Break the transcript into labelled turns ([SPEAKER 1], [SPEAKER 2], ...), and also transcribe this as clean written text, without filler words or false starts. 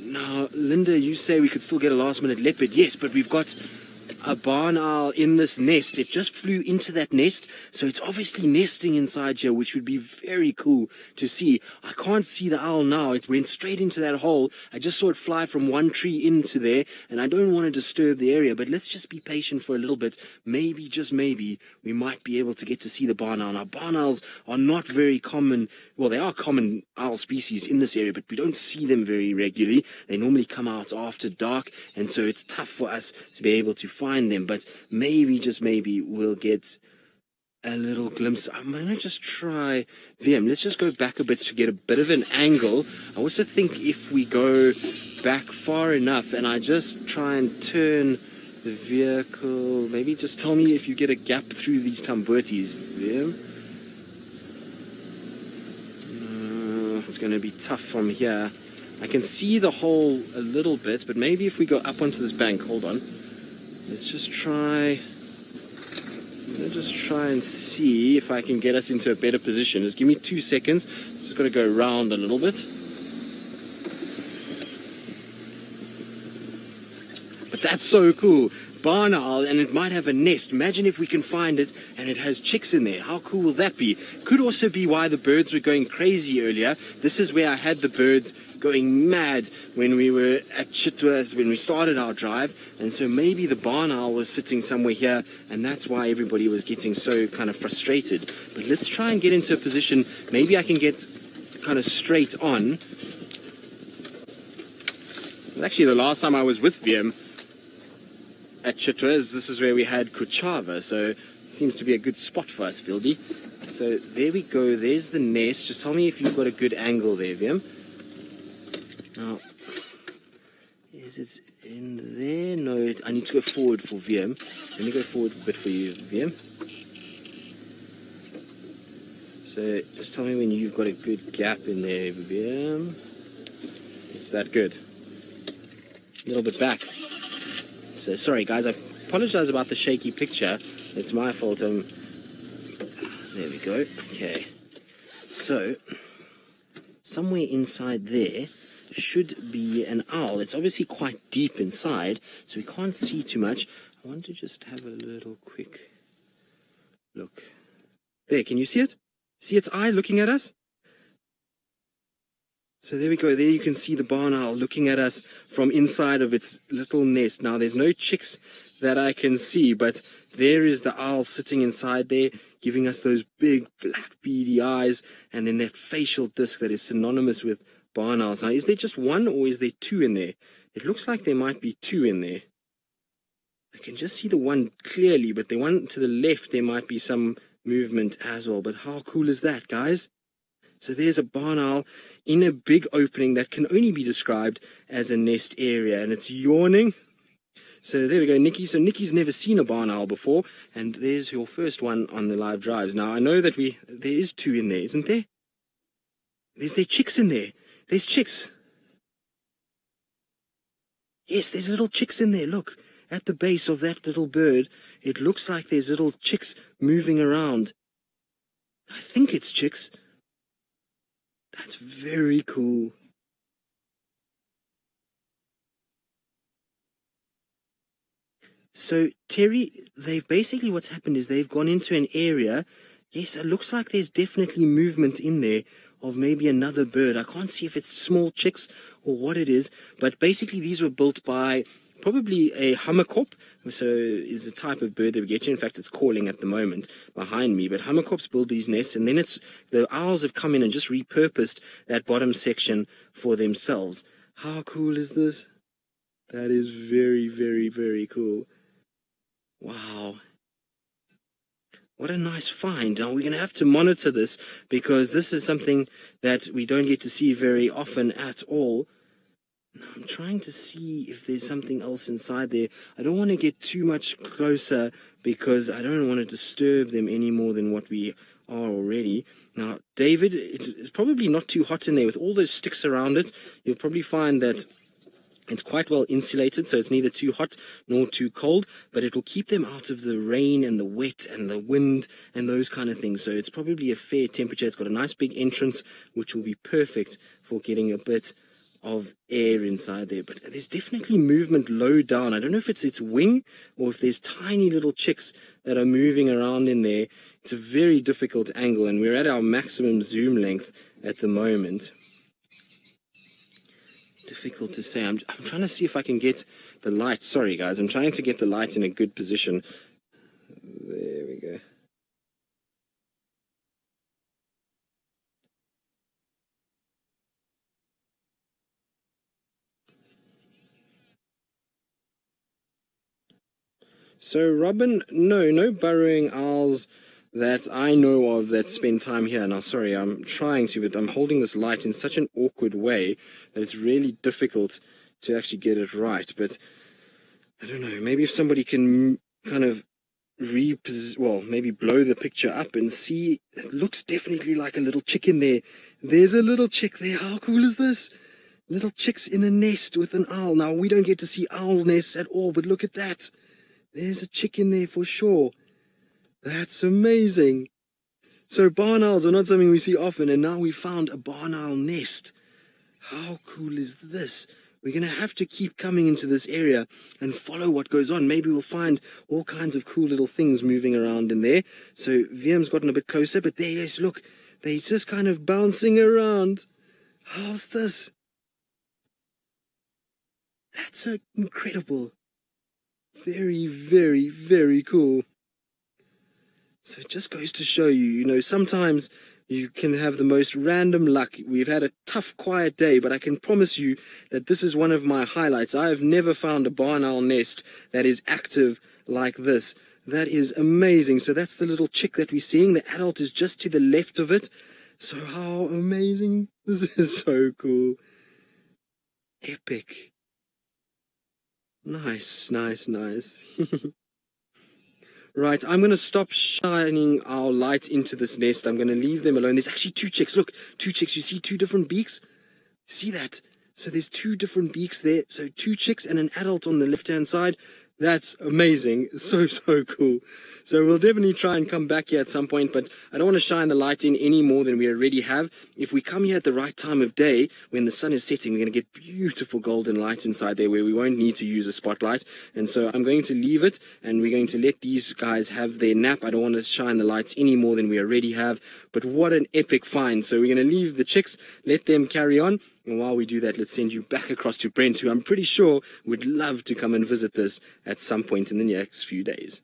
[SPEAKER 1] Now, Linda, you say we could still get a last-minute leopard. Yes, but we've got a barn owl in this nest. It just flew into that nest, so it's obviously nesting inside here, which would be very cool to see. I can't see the owl now. It went straight into that hole. I just saw it fly from one tree into there, and I don't want to disturb the area, but let's just be patient for a little bit. Maybe, just maybe, we might be able to get to see the barn owl. Now, barn owls are not very common. Well, they are common owl species in this area, but we don't see them very regularly. They normally come out after dark, and so it's tough for us to be able to find them, but maybe, just maybe, we'll get a little glimpse. I'm going to just try VM. Let's just go back a bit to get a bit of an angle. I also think if we go back far enough and I just try and turn the vehicle, maybe just tell me if you get a gap through these tamburtis, VM. No, it's going to be tough from here. I can see the hole a little bit, but maybe if we go up onto this bank, hold on. Let's just try. I'm going to just try and see if I can get us into a better position. Just give me 2 seconds. Just got to go around a little bit. But that's so cool. Barn owl, and it might have a nest. Imagine if we can find it and it has chicks in there. How cool will that be? Could also be why the birds were going crazy earlier. This is where I had the birds going mad when we were at Chitwa, when we started our drive, and so maybe the barn owl was sitting somewhere here, and that's why everybody was getting so kind of frustrated. But let's try and get into a position. Maybe I can get kind of straight on. Actually, the last time I was with VM at Chitwa, this is where we had Kuchava, so it seems to be a good spot for us, Fieldy. So there we go. There's the nest. Just tell me if you've got a good angle there, VM. Now, is it in there? No, I need to go forward for VM. Let me go forward a bit for you, VM. So just tell me when you've got a good gap in there, VM. Is that good? A little bit back. So sorry guys, I apologize about the shaky picture. It's my fault. There we go. Okay. So somewhere inside there should be an owl. It's obviously quite deep inside, so we can't see too much. I want to just have a little quick look. There, can you see it? See its eye looking at us? So there we go. There you can see the barn owl looking at us from inside of its little nest. Now there's no chicks that I can see, but there is the owl sitting inside there, giving us those big black beady eyes, and then that facial disc that is synonymous with barn owls. Now, is there just one or is there two in there? It looks like there might be two in there. I can just see the one clearly, but the one to the left, there might be some movement as well. But how cool is that, guys? So there's a barn owl in a big opening that can only be described as a nest area, and it's yawning. So there we go, Nikki. So Nikki's never seen a barn owl before, and there's your first one on the live drives. Now, I know that there is two in there, isn't there? There's chicks in there. There's chicks. Yes, there's little chicks in there. Look, at the base of that little bird, it looks like there's little chicks moving around. I think it's chicks. That's very cool. So, Terry, what's happened is they've gone into an area. Yes, it looks like there's definitely movement in there of maybe another bird. I can't see if it's small chicks or what it is, but basically these were built by probably a hummerkop, so is a type of bird that we get here. In fact, it's calling at the moment behind me, but hummerkops build these nests, and then the owls have come in and just repurposed that bottom section for themselves. How cool is this? That is very, very, very cool. Wow. What a nice find. Now, we're going to have to monitor this because this is something that we don't get to see very often at all. Now, I'm trying to see if there's something else inside there. I don't want to get too much closer because I don't want to disturb them any more than what we are already. Now, David, it's probably not too hot in there. With all those sticks around it, you'll probably find that it's quite well insulated, so it's neither too hot nor too cold, but it will keep them out of the rain and the wet and the wind and those kind of things. So it's probably a fair temperature. It's got a nice big entrance, which will be perfect for getting a bit of air inside there, but there's definitely movement low down. I don't know if it's its wing or if there's tiny little chicks that are moving around in there. It's a very difficult angle, and we're at our maximum zoom length at the moment. Difficult to say. I'm trying to see if I can get the light. Sorry guys, I'm trying to get the light in a good position. There we go. So Robin, no burrowing owls that I know of that spend time here. Now sorry, I'm trying to, but I'm holding this light in such an awkward way that it's really difficult to actually get it right. But I don't know, maybe if somebody can kind of maybe blow the picture up and see, it looks definitely like a little chick in there. There's a little chick there. How cool is this? Little chicks in a nest with an owl. Now, we don't get to see owl nests at all, but look at that. There's a chick in there for sure. That's amazing. So barn owls are not something we see often, and now we found a barn owl nest. How cool is this? We're going to have to keep coming into this area and follow what goes on. Maybe we'll find all kinds of cool little things moving around in there. So Viam's gotten a bit closer, but there, yes, look. They're just kind of bouncing around. How's this? That's incredible. Very, very, very cool. So it just goes to show you, sometimes you can have the most random luck. We've had a tough, quiet day, but I can promise you that this is one of my highlights. I have never found a barn owl nest that is active like this. That is amazing. So that's the little chick that we're seeing. The adult is just to the left of it. So how amazing. This is so cool. Epic. Nice, nice, nice. Right, I'm going to stop shining our light into this nest. I'm going to leave them alone. There's actually two chicks. Look, two chicks. You see two different beaks? See that? So there's two different beaks there. So two chicks and an adult on the left-hand side. That's amazing. So cool. So we'll definitely try and come back here at some point, but I don't want to shine the light in any more than we already have. If we come here at the right time of day, when the sun is setting, we're going to get beautiful golden light inside there where we won't need to use a spotlight. And so I'm going to leave it, and we're going to let these guys have their nap. I don't want to shine the lights any more than we already have, but what an epic find. So we're going to leave the chicks, let them carry on. And while we do that, let's send you back across to Brent, who I'm pretty sure would love to come and visit this at some point in the next few days.